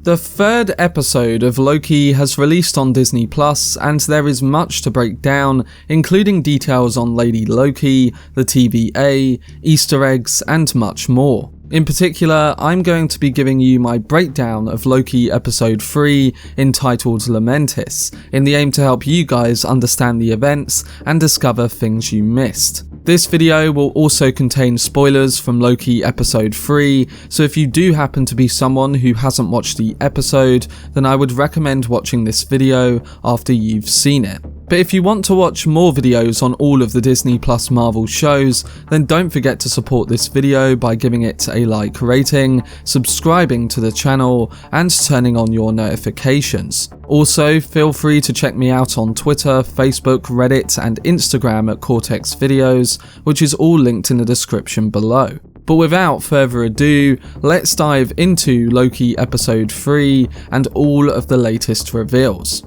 The third episode of Loki has released on Disney Plus, and there is much to break down, including details on Lady Loki, the TVA, Easter eggs, and much more. In particular, I'm going to be giving you my breakdown of Loki episode 3, entitled Lamentis, in the aim to help you guys understand the events and discover things you missed. This video will also contain spoilers from Loki episode 3, so if you do happen to be someone who hasn't watched the episode, then I would recommend watching this video after you've seen it. But if you want to watch more videos on all of the Disney Plus Marvel shows, then don't forget to support this video by giving it a like rating, subscribing to the channel, and turning on your notifications. Also, feel free to check me out on Twitter, Facebook, Reddit, and Instagram at Cortex Videos, which is all linked in the description below. But without further ado, let's dive into Loki episode 3 and all of the latest reveals.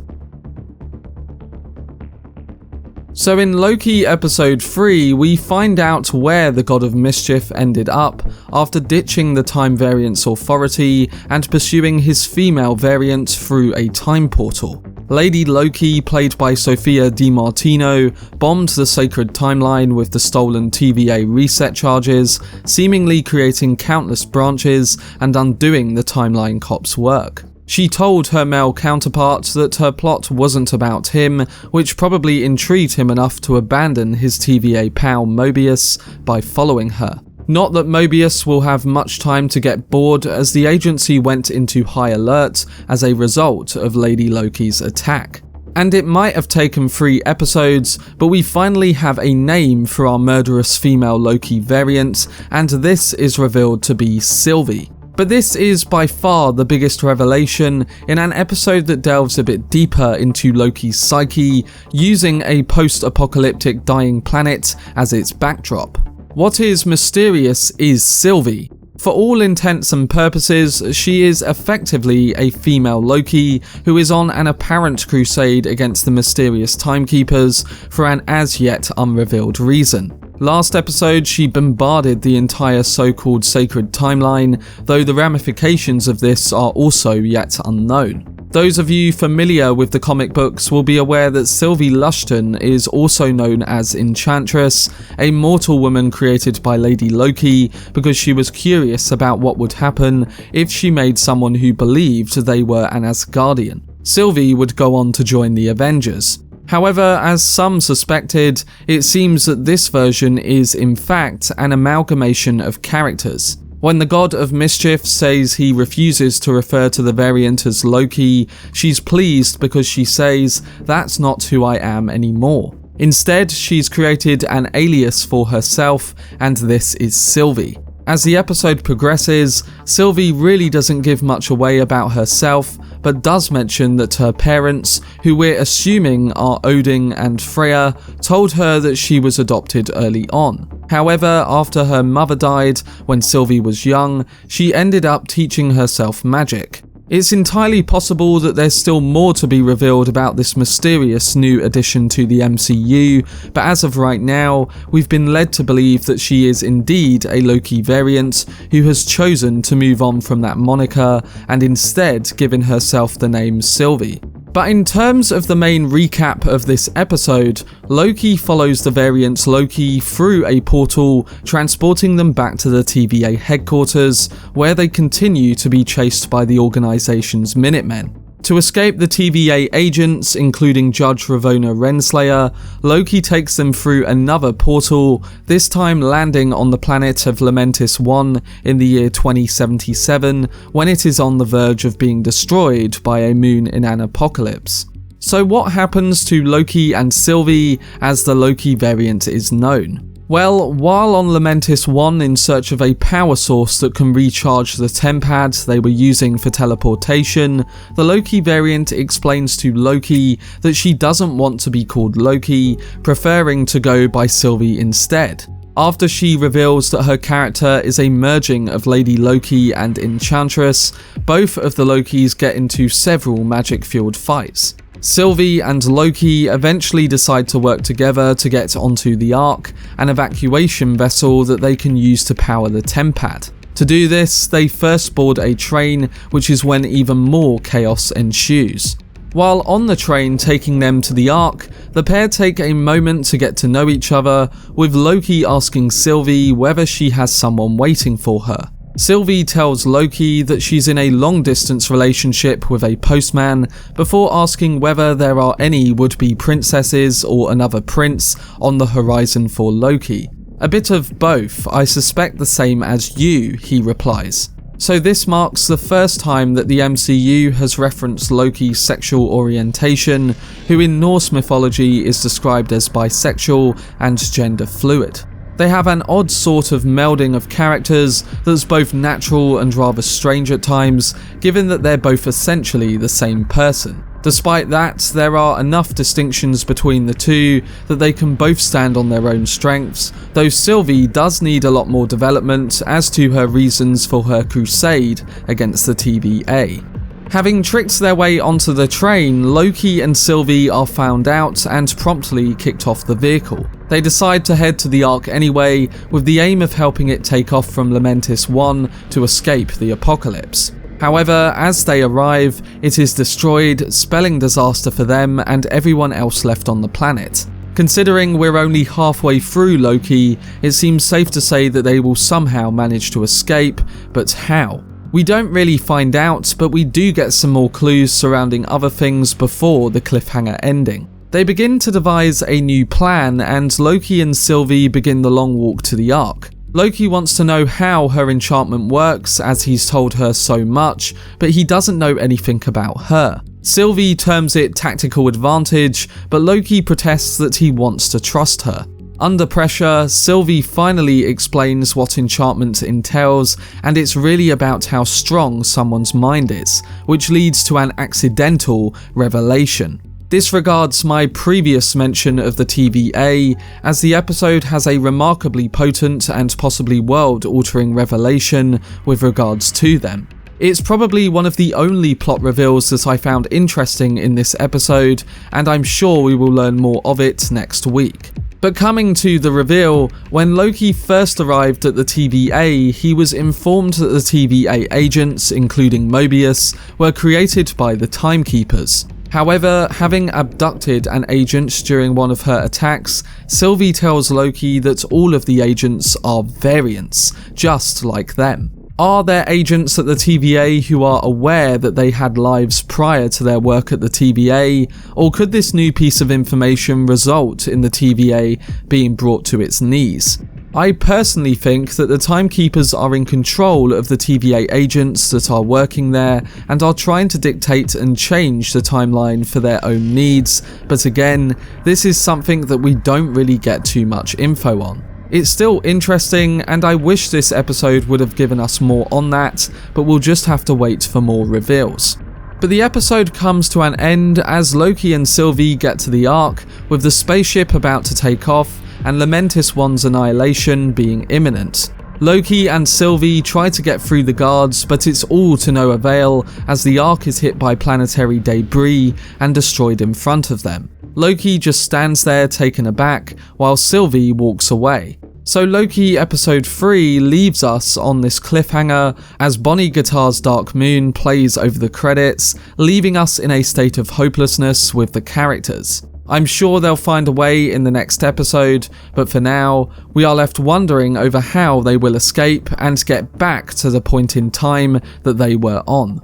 So in Loki episode 3, we find out where the God of Mischief ended up after ditching the Time Variance Authority and pursuing his female variant through a time portal. Lady Loki, played by Sophia DiMartino, bombed the sacred timeline with the stolen TVA reset charges, seemingly creating countless branches and undoing the timeline cop's work. She told her male counterpart that her plot wasn't about him, which probably intrigued him enough to abandon his TVA pal Mobius by following her. Not that Mobius will have much time to get bored, as the agency went into high alert as a result of Lady Loki's attack. And it might have taken 3 episodes, but we finally have a name for our murderous female Loki variant, and this is revealed to be Sylvie. But this is by far the biggest revelation in an episode that delves a bit deeper into Loki's psyche, using a post-apocalyptic dying planet as its backdrop. What is mysterious is Sylvie. For all intents and purposes, she is effectively a female Loki who is on an apparent crusade against the mysterious Timekeepers for an as yet unrevealed reason. Last episode, she bombarded the entire so-called sacred timeline, though the ramifications of this are also yet unknown. Those of you familiar with the comic books will be aware that Sylvie Lushton is also known as Enchantress, a mortal woman created by Lady Loki because she was curious about what would happen if she made someone who believed they were an Asgardian. Sylvie would go on to join the Avengers. However, as some suspected, it seems that this version is in fact an amalgamation of characters. When the God of Mischief says he refuses to refer to the variant as Loki, she's pleased because she says, "That's not who I am anymore." Instead, she's created an alias for herself, and this is Sylvie. As the episode progresses, Sylvie really doesn't give much away about herself, but does mention that her parents, who we're assuming are Odin and Freya, told her that she was adopted early on. However, after her mother died when Sylvie was young, she ended up teaching herself magic. It's entirely possible that there's still more to be revealed about this mysterious new addition to the MCU, but as of right now, we've been led to believe that she is indeed a Loki variant who has chosen to move on from that moniker and instead given herself the name Sylvie. But in terms of the main recap of this episode, Loki follows the variants Loki through a portal, transporting them back to the TVA headquarters, where they continue to be chased by the organization's Minutemen. To escape the TVA agents, including Judge Ravonna Renslayer, Loki takes them through another portal, this time landing on the planet of Lamentis 1 in the year 2077, when it is on the verge of being destroyed by a moon in an apocalypse. So what happens to Loki and Sylvie as the Loki variant is known? Well, while on Lamentis 1 in search of a power source that can recharge the tempad they were using for teleportation, the Loki variant explains to Loki that she doesn't want to be called Loki, preferring to go by Sylvie instead. After she reveals that her character is a merging of Lady Loki and Enchantress, both of the Lokis get into several magic-fueled fights. Sylvie and Loki eventually decide to work together to get onto the Ark, an evacuation vessel that they can use to power the tempad. To do this, they first board a train, which is when even more chaos ensues. While on the train taking them to the Ark, the pair take a moment to get to know each other, with Loki asking Sylvie whether she has someone waiting for her. Sylvie tells Loki that she's in a long-distance relationship with a postman, before asking whether there are any would-be princesses or another prince on the horizon for Loki. A bit of both, I suspect the same as you, he replies. So this marks the first time that the MCU has referenced Loki's sexual orientation, who in Norse mythology is described as bisexual and gender fluid. They have an odd sort of melding of characters that's both natural and rather strange at times, given that they're both essentially the same person. Despite that, there are enough distinctions between the two that they can both stand on their own strengths, though Sylvie does need a lot more development as to her reasons for her crusade against the TVA. Having tricked their way onto the train, Loki and Sylvie are found out and promptly kicked off the vehicle. They decide to head to the Ark anyway, with the aim of helping it take off from Lamentis 1 to escape the apocalypse. However, as they arrive, it is destroyed, spelling disaster for them and everyone else left on the planet. Considering we're only halfway through Loki, it seems safe to say that they will somehow manage to escape, but how? We don't really find out, but we do get some more clues surrounding other things before the cliffhanger ending. They begin to devise a new plan, and Loki and Sylvie begin the long walk to the Ark. Loki wants to know how her enchantment works, as he's told her so much, but he doesn't know anything about her. Sylvie terms it tactical advantage, but Loki protests that he wants to trust her. Under pressure, Sylvie finally explains what enchantment entails, and it's really about how strong someone's mind is, which leads to an accidental revelation. Disregards my previous mention of the TVA, as the episode has a remarkably potent and possibly world-altering revelation with regards to them. It's probably one of the only plot reveals that I found interesting in this episode, and I'm sure we will learn more of it next week. But coming to the reveal, when Loki first arrived at the TVA, he was informed that the TVA agents, including Mobius, were created by the Timekeepers. However, having abducted an agent during one of her attacks, Sylvie tells Loki that all of the agents are variants, just like them. Are there agents at the TVA who are aware that they had lives prior to their work at the TVA, or could this new piece of information result in the TVA being brought to its knees? I personally think that the Timekeepers are in control of the TVA agents that are working there and are trying to dictate and change the timeline for their own needs, but again, this is something that we don't really get too much info on. It's still interesting, and I wish this episode would have given us more on that, but we'll just have to wait for more reveals. But the episode comes to an end as Loki and Sylvie get to the Ark, with the spaceship about to take off, and Lamentis 1's annihilation being imminent. Loki and Sylvie try to get through the guards, but it's all to no avail as the Ark is hit by planetary debris and destroyed in front of them. Loki just stands there taken aback, while Sylvie walks away. So Loki episode 3 leaves us on this cliffhanger as Bonnie Guitar's Dark Moon plays over the credits, leaving us in a state of hopelessness with the characters. I'm sure they'll find a way in the next episode, but for now, we are left wondering over how they will escape and get back to the point in time that they were on.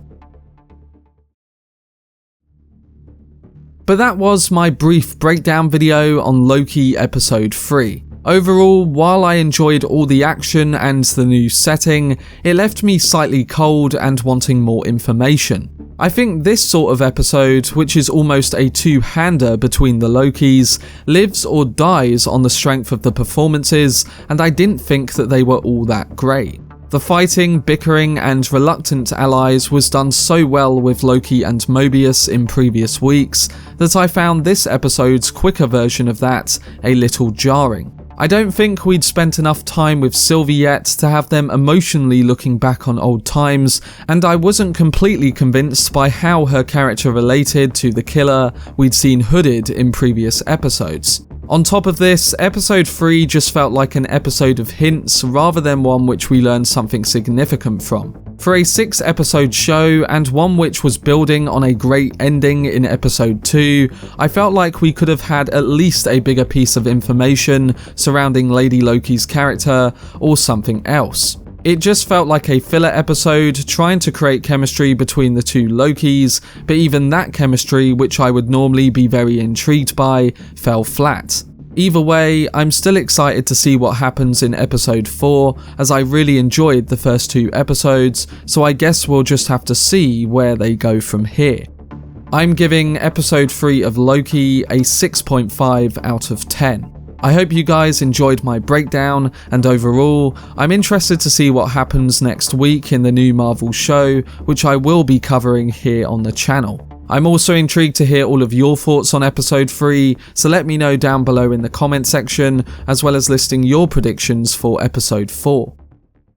But that was my brief breakdown video on Loki episode 3. Overall, while I enjoyed all the action and the new setting, it left me slightly cold and wanting more information. I think this sort of episode, which is almost a two-hander between the Lokis, lives or dies on the strength of the performances, and I didn't think that they were all that great. The fighting, bickering, and reluctant allies was done so well with Loki and Mobius in previous weeks that I found this episode's quicker version of that a little jarring. I don't think we'd spent enough time with Sylvie yet to have them emotionally looking back on old times, and I wasn't completely convinced by how her character related to the killer we'd seen hooded in previous episodes. On top of this, episode 3 just felt like an episode of hints rather than one which we learned something significant from. For a 6-episode show, and one which was building on a great ending in episode 2, I felt like we could have had at least a bigger piece of information surrounding Lady Loki's character, or something else. It just felt like a filler episode trying to create chemistry between the two Lokis, but even that chemistry, which I would normally be very intrigued by, fell flat. Either way, I'm still excited to see what happens in episode 4, as I really enjoyed the first 2 episodes, so I guess we'll just have to see where they go from here. I'm giving episode 3 of Loki a 6.5 out of 10. I hope you guys enjoyed my breakdown, and overall, I'm interested to see what happens next week in the new Marvel show, which I will be covering here on the channel. I'm also intrigued to hear all of your thoughts on episode 3, so let me know down below in the comment section, as well as listing your predictions for episode 4.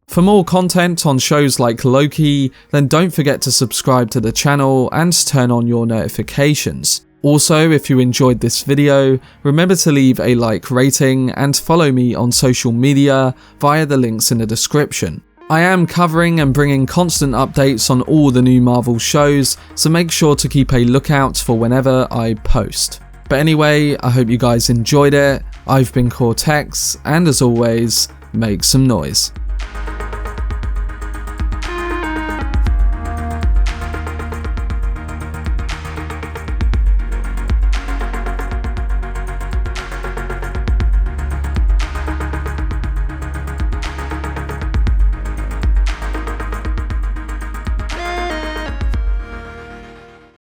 For more content on shows like Loki, then don't forget to subscribe to the channel and turn on your notifications. Also, if you enjoyed this video, remember to leave a like rating and follow me on social media via the links in the description. I am covering and bringing constant updates on all the new Marvel shows, so make sure to keep a lookout for whenever I post. But anyway, I hope you guys enjoyed it. I've been Cortex, and as always, make some noise.